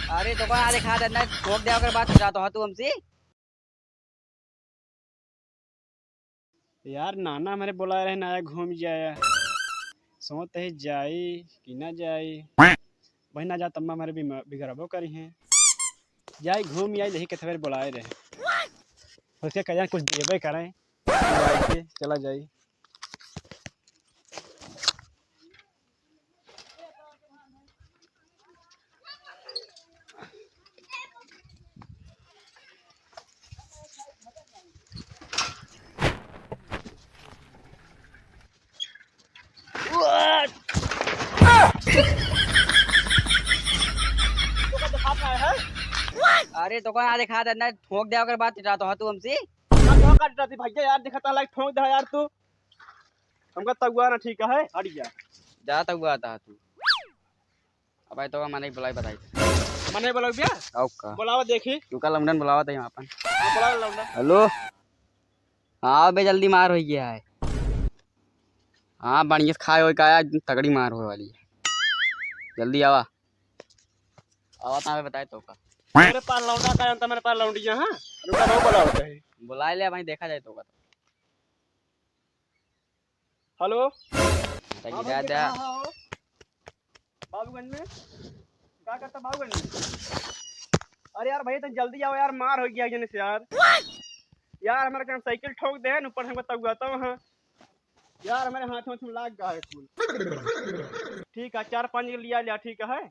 अरे दुकान आले खा देना ठोक दे अगर बात जाता हो तू हमसे। यार नाना मेरे बुला रहे ना घूम जाया सोच है जाई कि ना जाई वही ना जा तम्मा मेरे बिगड़बो करी हैं जाई घूम आई यही के थवेर बुलाए रहे उसके कह कुछ देवे करें के चला जाई। अरे दुकान आले खा देना ठोक दे अगर बात जाता हो तू हमसे। भैया यार दिखता लाइक ठोक दे यार तू हमका तगुआ ना ठीक है हट गया जाता हुआ आता तू। अब भाई तो मैंने बुलाई बताई मने बोलो भैया ओका बुलावा देखी तू का लंदन बुलावा था यहाँ अपन। बुला लौंडा हेलो हाँ बे जल्दी मार हो गया है। हाँ बढ़िया से खाए हो का तगड़ी मार हो वाली है जल्दी आवा आवा ता बताए तो का मेरे पास लौंडा का अंत मेरे पास लौंडी हां रुका बहुत बड़ा होता है। बुला ले भाई देखा जाए तो का हेलो तो गिरा दे बाबूगंज में क्या करता बाबूगंज में। अरे यार भैया तो जल्दी आओ यार मार हो गया जने से यार हमारे काम साइकिल ठोक दे ऊपर हमको तगुआता वहां यार हमारे हाथों में लाग गया है फूल ठीक है 4-5 लिया लिया ठीक है।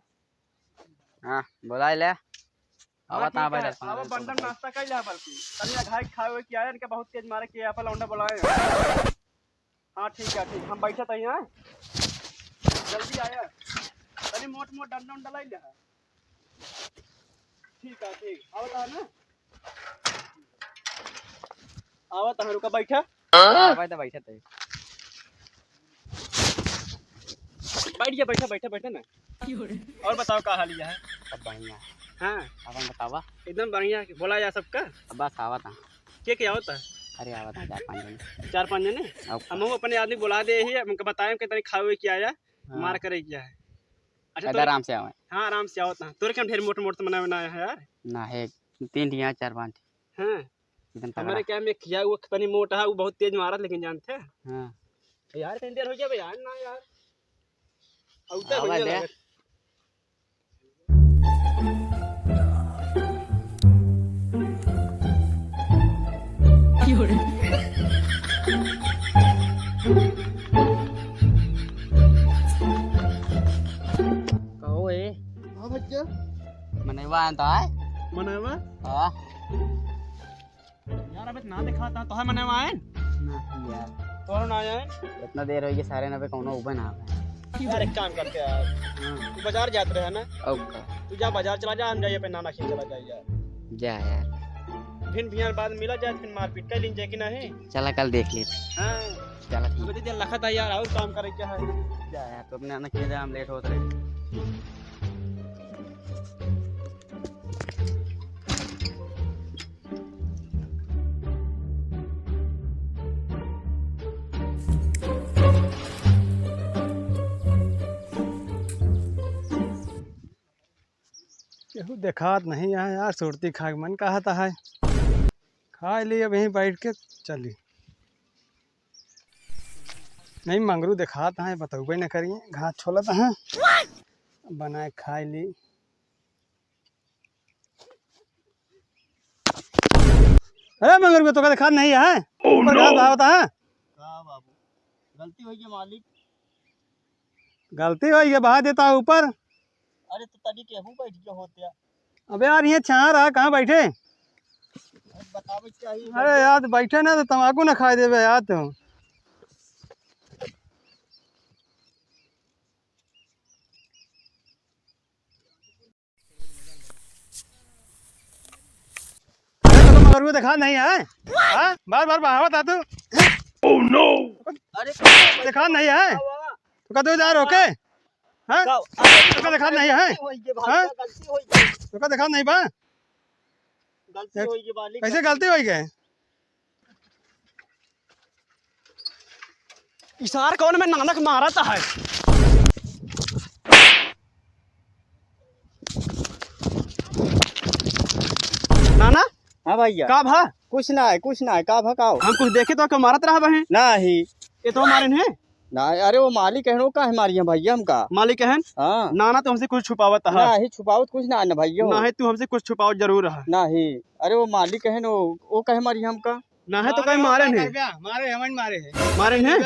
हाँ बुला ले आवा ता भाई अब बंदन नाश्ता कर लिया बल्कि तनिया घाई खाए हुए किया इनके बहुत तेज मारे कि यहाँ पर लौंडा बुलाए। हाँ ठीक है ठीक हम बैठे थे यहाँ जल्दी आया तनी मोट मोट डंडा उंडा लाई ले ठीक है ठीक आवता है ना आवता है रुका बैठा भाई तो बैठे थे बैठ गया बैठा बैठा बैठा ना और बताओ क्या हाल है। सब बढ़िया हाँ अपन बतावा एकदम बढ़िया बोला जा सबका अब बस आवा था क्या होता है अरे आवा था 4-5 जन 4-5 जने हम अपने आदमी बुला दे ही हमको बताए कि तनी खावे क्या आया मार करे क्या है। अच्छा आराम से आवे हाँ आराम से आवता तोरे क्या ढेर मोट मोट मना बनाया है यार ना है 3 यहाँ 4-5 हाँ एकदम हमारे क्या में किया वो तनी मोटा है वो बहुत तेज मारा लेकिन जानते हैं हाँ यार कितनी देर हो गया यार ना यार औता आवा बढ़िया दे लगे। कहो ए हाँ भैया मनवा आता है मनावा हाँ यार अबे ना दिखाता तो है मनावा है ना यार तो ना आया इतना देर हो गई सारे ना पे कौनो ऊपर ना यार एक काम करते यार हाँ तू बाजार जाते रहे ना ओका तू जा बाजार चला जा हम जाइए पे नाना खींच चला जाए यार जा यार फिर भी यार बाद में मिला जाए फिर मारपीट कर लेंगे कि नहीं। चला कल देख लेते हाँ चला ठीक अबे तो लखत है यार और काम करे क्या है। जा यार तो अपने आना खेल हम लेट होते रहे केहू देखात नहीं है यार सुरती खा के मन कहता है खा ली अब यहीं बैठ के चली नहीं मंगरू देखात है बतौबे न करिए घास छोलत है बनाए खा ली। अरे मंगरू को तो का देखात नहीं है ऊपर घास भावता है बाबू गलती हुई है मालिक गलती हुई है बहा देता है ऊपर। अरे तो तभी केहू बैठ के होते अबे यार ये छा रहा कहाँ बैठे बतावे चाहिए अरे यार बैठे ना तो तम्बाकू ना खाए देवे यार तुम मगर देखा नहीं है हाँ बार बार बहावत आ तू ओह नो अरे देखा नहीं है तो का 2000 ओके हाँ तो का देखा नहीं है हाँ तो का देखा नहीं बा कैसे गलती हुई गए इशार कौन में नानक मारा था है हाँ भैया का भा कुछ ना है का भकाओ हम कुछ देखे तो मारत रहा बहे नहीं ये तो मारे हैं ना। अरे वो मालिक कहनो का है मारिया भैया हमका। मालिक है हाँ नाना तो हमसे कुछ छुपावत है नहीं छुपावत कुछ ना भैया ना है तू हमसे कुछ छुपाओ जरूर है नहीं। अरे वो मालिक है नो वो कहे मारिया हमका ना है तो कहीं मारे हैं मारे हम मारे है मारे हैं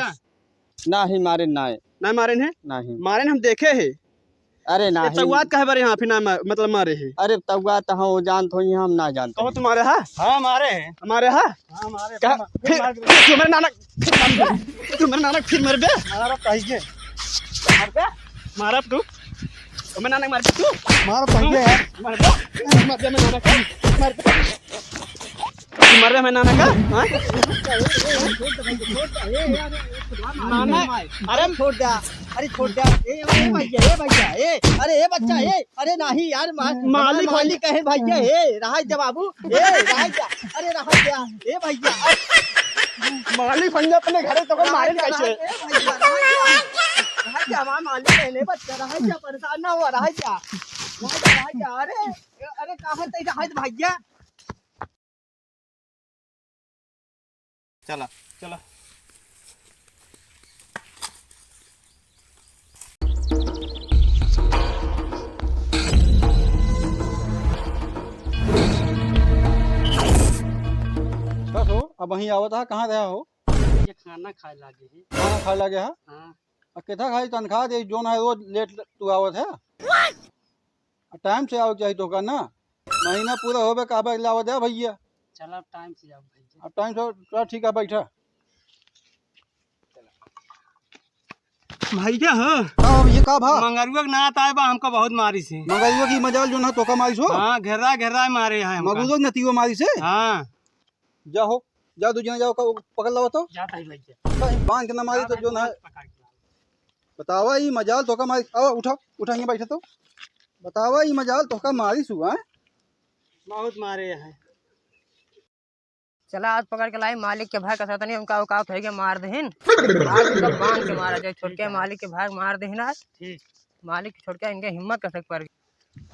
नहीं मारे ना ना मारे हैं नहीं मारे हम देखे है अरे ये नहीं तगवात कहे बारे यहाँ फिर ना मतलब मारे है अरे तौगा तो हम वो जानते हो हम ना जानते तो तुम्हारे है हाँ मारे है हमारे है हाँ मारे क्या फिर तुम्हारे नानक तुम्हारे नानक फिर मर बे मारो कहिए मारा तू तुम्हारे नानक मार तू मारो कहिए है मर बे मैं नानक मर मर रहे मैं नानक हाँ नानक अरे छोड़ दिया अरे छोड़ दिया ए भैया ए अरे ए बच्चा ए अरे नहीं यार मालिक मालिक कहे भैया ए रहा जा बाबू ए रहा जा अरे रहा जा ए भैया मालिक भैया अपने घरे तो मारे कैसे रहा जा हमारा मालिक कहने बच्चा रहा जा परेशान ना हुआ रहा जा अरे अरे कहाँ तक रहा भैया चला चला बस हो अब वहीं आवत है कहाँ रहा हो ये खाना खाए लागे है खाना खा लगे है हाँ कितना खाई तनख्वाह दे जोन है रोज लेट तू आवत है टाइम से आओ चाहिए तो का ना महीना पूरा होबे काबे लावत है भैया चला टाइम से जाओ भैया अब टाइम से चल ठीक है बैठा भैया हो अब ये का भा मंगरुआ ना आए बा हमको बहुत मारी से मंगलुआ की मजाल जो ना तो का मारी सो हाँ घेरा घेरा मारे हैं मगुलो नतीवो मारी से हाँ जा हो जा दूजना जाओ पकड़ लाओ तो जाता है भैया बांध के ना मारी तो जो ना बतावा ये मजाल तो का मारी आओ उठा उठा यहाँ बैठा तो बतावा ये मजाल तो का मारी सुआ बहुत मारे हैं चला आज पकड़ के लाई मालिक के भाई का नहीं उनका औकात है के मार देहिन आज उनका बांध के मारा जाए छोड़ के मालिक के भाई मार देहिन आज ठीक मालिक छोड़ के इनके हिम्मत कसक पर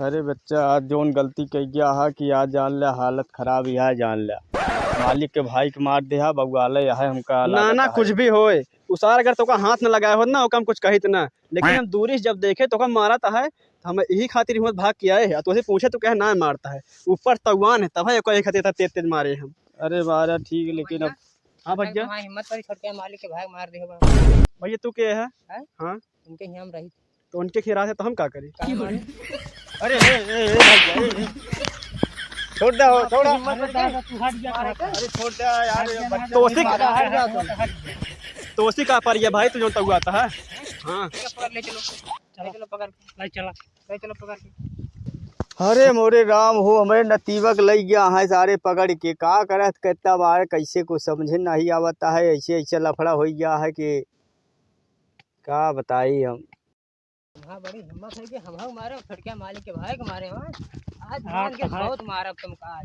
अरे बच्चा आज जोन गलती कह गया है कि आज जान लिया हालत खराब है जान लिया मालिक के भाई के मार दे बगुआले है हमका ना ना कुछ भी होए उसार अगर तो का हाथ न लगाए हो ना ओका हम कुछ कहित ना लेकिन हम दूरी से जब देखे तो का मारा था है तो हम यही खातिर हिम्मत भाग किया है तो पूछे तो कहे ना मारता है ऊपर तगवान है तब है एक खातिर था तेज तेज मारे हम अरे बारा ठीक लेकिन अब हाँ भैया हिम्मत पर छोड़ के मालिक के भाई मार दे भैया तू के है हाँ उनके ही हम रही तो उनके खिरा है तो हम क्या करें अरे भैया छोड़ दो छोड़ अरे छोड़ दे यार तो उसी का पर ये भाई तुझे तक आता है हाँ पकड़ ले चलो पकड़ ले चलो पकड़ के अरे मोरे राम हो हमें नतीवक लग गया है सारे पकड़ के का करत कहता बार कैसे को समझे नहीं आवता है ऐसे ऐसे लफड़ा हो गया है कि का बताई हम हाँ बड़ी हिम्मत है कि हम मारे छोड़ के मालिक के भाई को मारे आज मान के बहुत मारा तुम का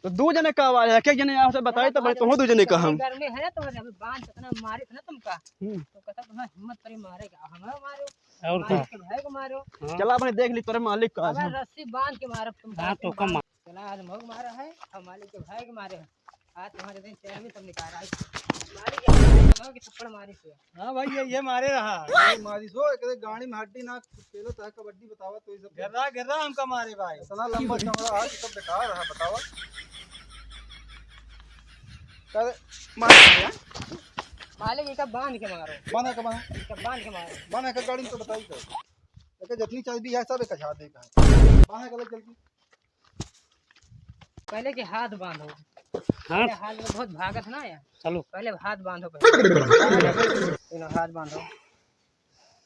तो दो जने का आवाज है एक जने यहाँ से बताए तो तुम दो जने का हम घर में है तो अभी बांध कितना मारे थे ना तुमका तो कहता तुम्हारा हिम्मत करी मारेगा हमें मारो और मालिक के भाई को मारो चला अपने देख ली तोरे मालिक का अब रस्सी बांध के मारो तुम हाँ तो कम चला आज मग मारा है और मालिक के भाई को मारे आज तुम्हारे दिन चेहरा भी सब निकाल रहा है मालिक के भाई के थप्पड़ मारी से हाँ भाई ये मारे रहा ये मारी सो एक गाड़ी में हड्डी ना खेलो ता कबड्डी बतावा तो ये सब घेरा घेरा हमका मारे भाई इतना लंबा चौड़ा आज सब बेकार रहा बतावा कर मार मालिक का बांध के मारो बना के बांध के मारो बना के गाड़ी में तो बताई कर लेकिन जितनी चर्बी है सब कछा दे का बना के जल्दी पहले के हाथ बांधो हाँ हाथ में बहुत भागत ना यार चलो पहले हाथ बांधो पहले हाथ बांधो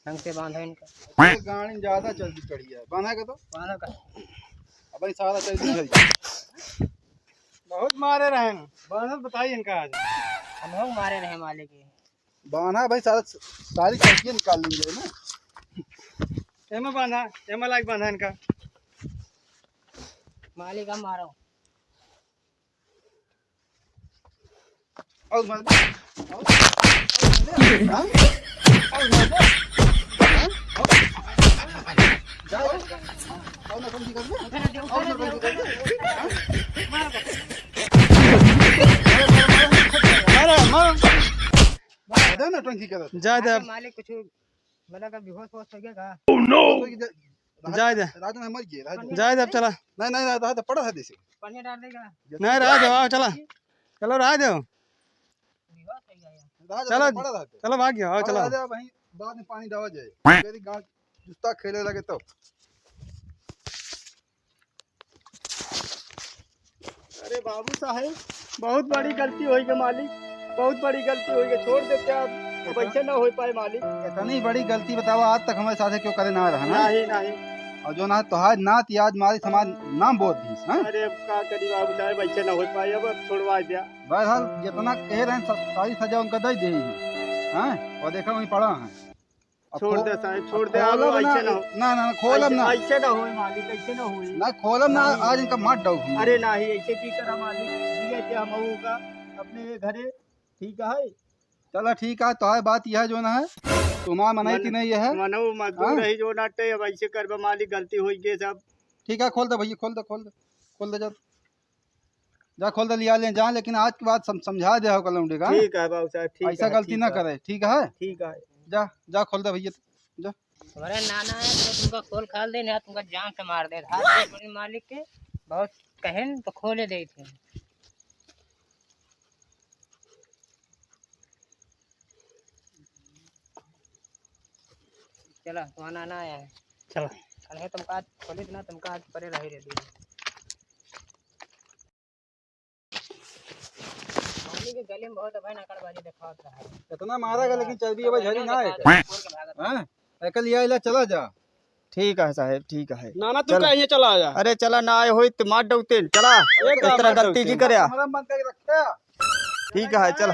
ढंग से बांधो इनका गाड़ी ज्यादा चर्बी चढ़ी है बना के तो बांधो का अब सारा चर्बी चढ़ी बहुत मारे रहे बात बताइए इनका आज हम लोग मारे रहे मालिक के बांधा भाई सारी चर्बी निकाल लेंगे ना एमा बांधा एमा लाइक बांधा इनका मालिक हम मारो और मार मारो अरे मार दे ना टंकी कर जाए दे आगे मालिक कुछ मतलब का बेहोश होश हो गया का जाए दे राजन मर गए राजन जाए दे अब चला नहीं नहीं राजन पड़ा है देसी पानी डाल देगा नहीं रह जाओ आओ चला चलो रह जाओ बेहोश हो गया यार राजन चलो पड़ा रहते चलो भाग गया आओ चलो राजा वहीं बाद में पानी डाला जाए मेरी गांव जुस्ता खेले लगे तो अरे बाबू साहेब बहुत बड़ी गलती हुई है मालिक, बहुत बड़ी गलती हुई है, छोड़ देते आप अब ऐसे ना हो पाए मालिक। इतनी बड़ी गलती बताओ आज तक हमारे साथ क्यों करे ना रहा ना नहीं नहीं, और जो ना तोहार नात याद मारी समाज नाम बोल दी हां अरे अब का करी बाबू साहेब, ऐसे ना हो पाए, अब छोड़वा दिया। बहरहाल जितना कह रहे हैं सारी सजा उनका दे दी हैं और देखा वहीं पड़ा है अब छोड़ खो- दे साहब, छोड़ दे, अब खोलब ना ऐसे ना हो, ना खोलब ना ऐसे ना हो मालिक, ऐसे ना हो। ना खोलब ना आज इनका मार डाउ अरे नहीं, ऐसे की करा मालिक, दिए थे हम का अपने घरे, ठीक है। चलो ठीक है तो बात यह जो ना है तुम्हारा मनाई की नहीं है मनो मजदूर हाँ? रही जो नाटे, अब ऐसे करबा मालिक, गलती हुई के सब। ठीक है खोल दे भैया खोल दे जा खोल दे लिया ले जा लेकिन आज के बाद समझा दे हो कलम का ठीक है बाबू साहब, ठीक ऐसा है, गलती ठीक ना है, करे ठीक है ठीक है। जा खोल दे भैया जा तुम्हारे नाना है तो तुमका खोल खाल दे ना तुमका जान से मार दे हाथ से मालिक के बहुत कहन तो खोले दे थे। चलो तुम्हारा नाना आया है, चलो कल है तुमका आज खोली ना तुमका आज परे रही रहती मालिक के गले में बहुत अभय नकड़बाजी दिखावत रहा है। इतना मारेगा लेकिन चर्बी अब झड़ी ना छोड़ के भागत है एकल लिया इला चला जा ठीक है साहब ठीक है नाना तू कहीं चला जा। अरे चला ना आए हो तो मार डौते चला एक इस तरह गलती की करे हमारा मन करके रखा ठीक है चल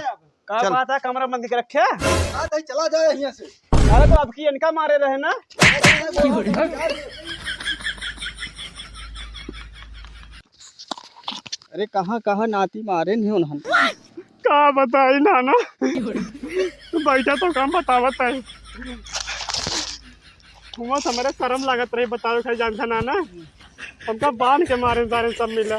का चल। बात है, कमरा बंद के रखे। आ दे चला जाए यहां से अरे तो अब की इनका मारे रहे ना। अरे कहाँ कहाँ नाती मारे नहीं उन्होंने का बताई नाना, बैठा तो काम बतावत है, हुआ हमारे शर्म लागत रही, बताओ खाई जानता नाना, हमका बांध के मारे सारे सब मिला,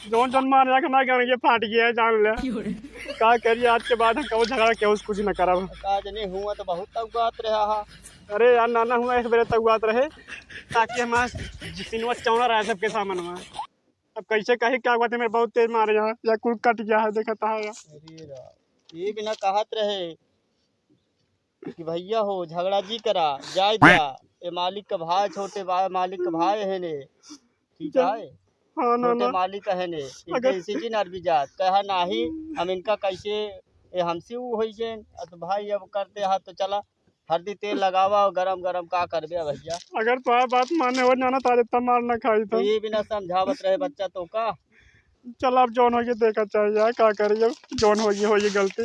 जोन जोन मार जाके हमारे गणगे फाट गया है, जान ले का करिए। आज के बाद हम कहो झगड़ा के कुछ न करब। काज नहीं हुआ तो बहुत तौगात रहा हा अरे यार नाना, हुआ एक बेरे तक बात रहे ताकि हमारा सिनवा चौड़ा रहा सबके सामने में। अब कैसे कही क्या बात है, मेरे बहुत तेज मारे यहाँ या कुल कट गया है, देखता है यार। अरे ये बिना कहत रहे कि भैया हो झगड़ा जी करा जाए जा ये मालिक का भाई छोटे भाई मालिक का भाई है ने ठीक है हाँ छोटे नाना, मालिक है ने अगर- इसी जी नरबी जात कहा नाही हम इनका कैसे ये हमसे वो होई जे तो भाई अब करते हाथ तो चला हल्दी तेल लगावा और गरम गरम का करबे भैया अगर तुम्हारा बात माने हो नाना तारे तब मार न खाई तो तो ये बिना समझावत रहे बच्चा तो का चल अब जौन हो ये देखा चाहिए यार, क्या करिए, जौन हो ये गलती।